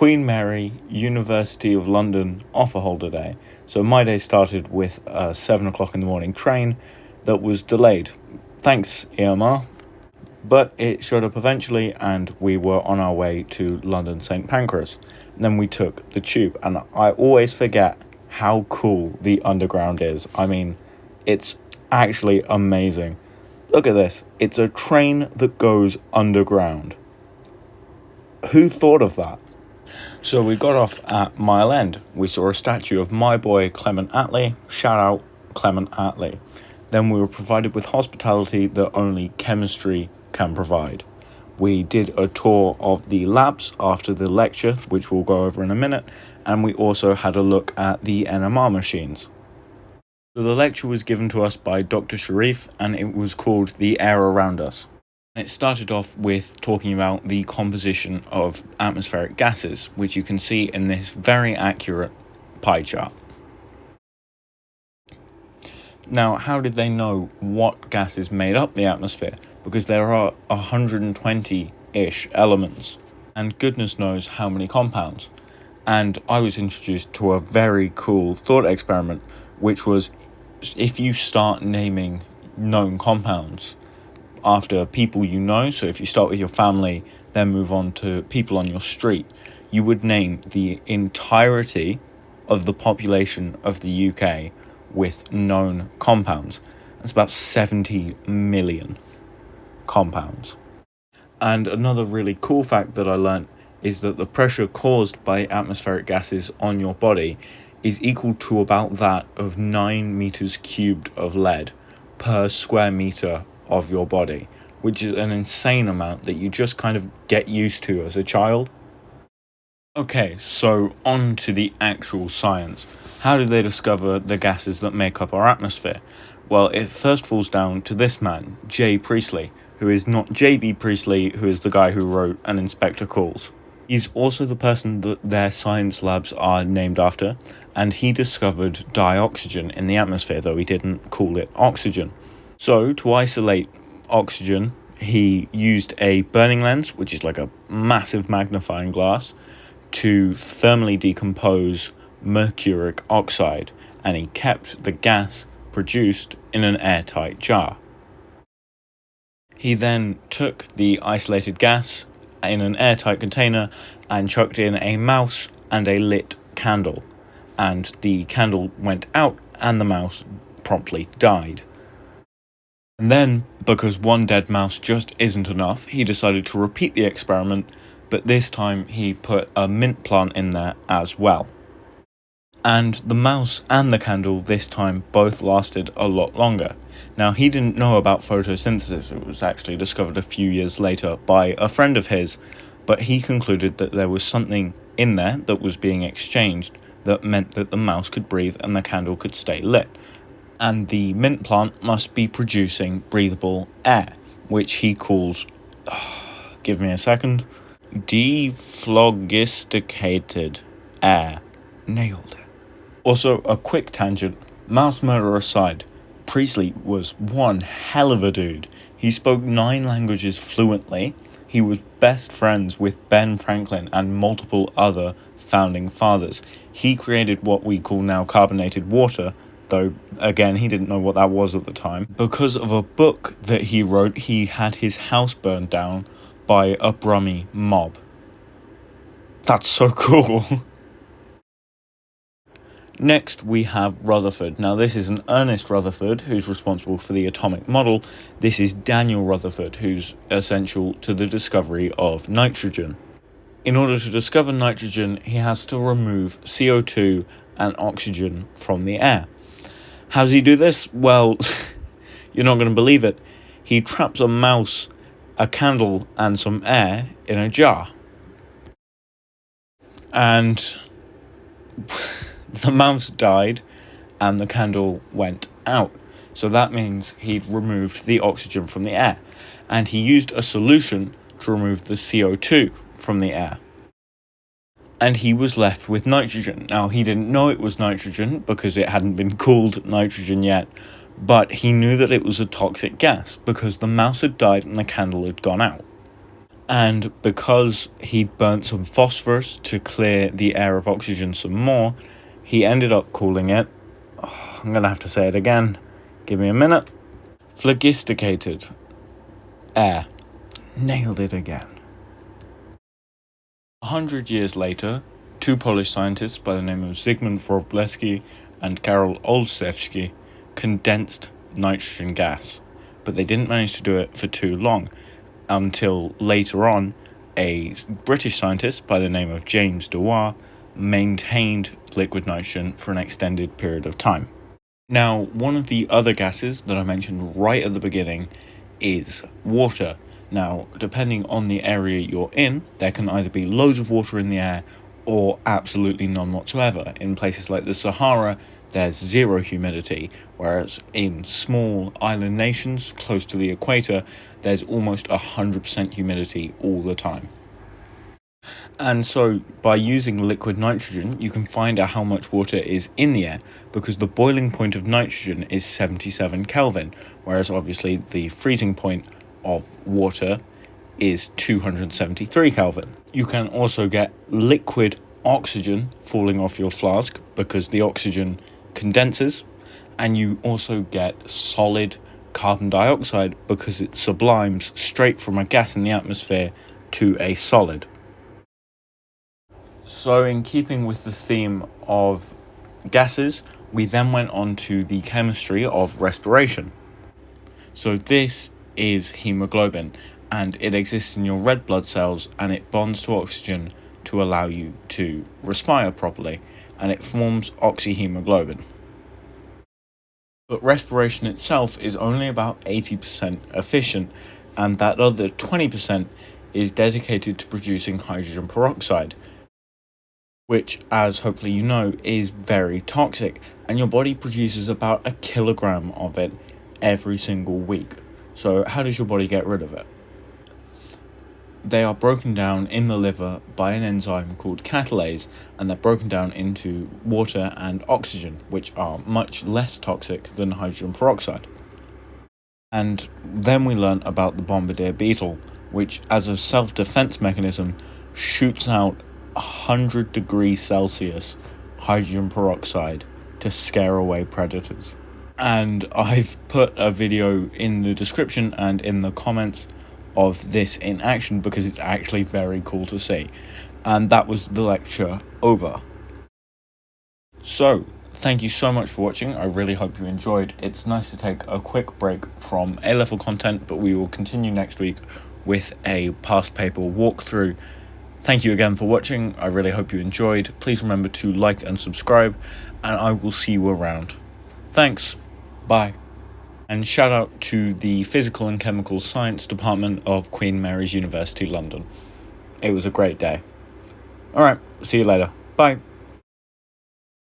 Queen Mary University of London offer holder day. So my day started with a 7 o'clock in the morning train that was delayed. Thanks, EMR. But it showed up eventually, and we were on our way to London St Pancras. Then we took the tube, and I always forget how cool the underground is. I mean, it's actually amazing. Look at this. It's a train that goes underground. Who thought of that? So we got off at Mile End. We saw a statue of my boy Clement Attlee. Shout out Clement Attlee. Then we were provided with hospitality that only chemistry can provide. We did a tour of the labs after the lecture, which we'll go over in a minute, and we also had a look at the NMR machines. So the lecture was given to us by Dr. Sharif, and it was called The Air Around Us. It started off with talking about the composition of atmospheric gases, which you can see in this very accurate pie chart. Now, how did they know what gases made up the atmosphere? Because there are 120-ish elements, and goodness knows how many compounds. And I was introduced to a very cool thought experiment, which was if you start naming known compounds after people you know, so if you start with your family, then move on to people on your street, you would name the entirety of the population of the UK with known compounds. That's about 70 million compounds. And another really cool fact that I learned is that the pressure caused by atmospheric gases on your body is equal to about that of 9 meters cubed of lead per square meter of your body, which is an insane amount that you just kind of get used to as a child. Okay, so on to the actual science. How did they discover the gases that make up our atmosphere? Well, it first falls down to this man, J. Priestley, who is not J.B. Priestley, who is the guy who wrote An Inspector Calls. He's also the person that their science labs are named after, and he discovered dioxygen in the atmosphere, though he didn't call it oxygen. So, to isolate oxygen, he used a burning lens, which is like a massive magnifying glass, to thermally decompose mercuric oxide, and he kept the gas produced in an airtight jar. He then took the isolated gas in an airtight container and chucked in a mouse and a lit candle, and the candle went out and the mouse promptly died. And then, because one dead mouse just isn't enough, he decided to repeat the experiment, but this time he put a mint plant in there as well. And the mouse and the candle this time both lasted a lot longer. Now, he didn't know about photosynthesis. It was actually discovered a few years later by a friend of his, but he concluded that there was something in there that was being exchanged that meant that the mouse could breathe and the candle could stay lit. And the mint plant must be producing breathable air, which he calls, give me a second, dephlogisticated air. Nailed it. Also, a quick tangent, mouse murder aside, Priestley was one hell of a dude. He spoke 9 languages fluently. He was best friends with Ben Franklin and multiple other founding fathers. He created what we call now carbonated water, though, again, he didn't know what that was at the time. Because of a book that he wrote, he had his house burned down by a Brummie mob. That's so cool. Next, we have Rutherford. Now, this is an Ernest Rutherford, who's responsible for the atomic model. This is Daniel Rutherford, who's essential to the discovery of nitrogen. In order to discover nitrogen, he has to remove CO2 and oxygen from the air. How does he do this? Well, you're not going to believe it. He traps a mouse, a candle, and some air in a jar. And the mouse died and the candle went out. So that means he'd removed the oxygen from the air. And he used a solution to remove the CO2 from the air. And he was left with nitrogen. Now, he didn't know it was nitrogen because it hadn't been called nitrogen yet, but he knew that it was a toxic gas because the mouse had died and the candle had gone out. And because he'd burnt some phosphorus to clear the air of oxygen some more, he ended up calling it, I'm going to have to say it again, give me a minute, phlogisticated air. Nailed it again. 100 years later, two Polish scientists by the name of Zygmunt Wróblewski and Karol Olszewski condensed nitrogen gas, but they didn't manage to do it for too long until later on a British scientist by the name of James Dewar maintained liquid nitrogen for an extended period of time. Now, one of the other gases that I mentioned right at the beginning is water. Now, depending on the area you're in, there can either be loads of water in the air or absolutely none whatsoever. In places like the Sahara, there's zero humidity, whereas in small island nations close to the equator, there's almost 100% humidity all the time. And so by using liquid nitrogen, you can find out how much water is in the air, because the boiling point of nitrogen is 77 Kelvin, whereas obviously the freezing point of water is 273 Kelvin. You can also get liquid oxygen falling off your flask because the oxygen condenses, and you also get solid carbon dioxide because it sublimes straight from a gas in the atmosphere to a solid. So in keeping with the theme of gases, we then went on to the chemistry of respiration. So this is hemoglobin, and it exists in your red blood cells, and it bonds to oxygen to allow you to respire properly, and it forms oxyhemoglobin. But respiration itself is only about 80% efficient, and that other 20% is dedicated to producing hydrogen peroxide, which, as hopefully you know, is very toxic, and your body produces about 1 kilogram of it every single week. So how does your body get rid of it? They are broken down in the liver by an enzyme called catalase, and they're broken down into water and oxygen, which are much less toxic than hydrogen peroxide. And then we learn about the bombardier beetle, which, as a self-defense mechanism, shoots out 100 degrees Celsius hydrogen peroxide to scare away predators. And I've put a video in the description and in the comments of this in action because it's actually very cool to see. And that was the lecture over. So, thank you so much for watching. I really hope you enjoyed. It's nice to take a quick break from A-level content, but we will continue next week with a past paper walkthrough. Thank you again for watching. I really hope you enjoyed. Please remember to like and subscribe, and I will see you around. Thanks. Bye. And shout out to the Physical and Chemical Science Department of Queen Mary's University, London. It was a great day. Alright, see you later. Bye.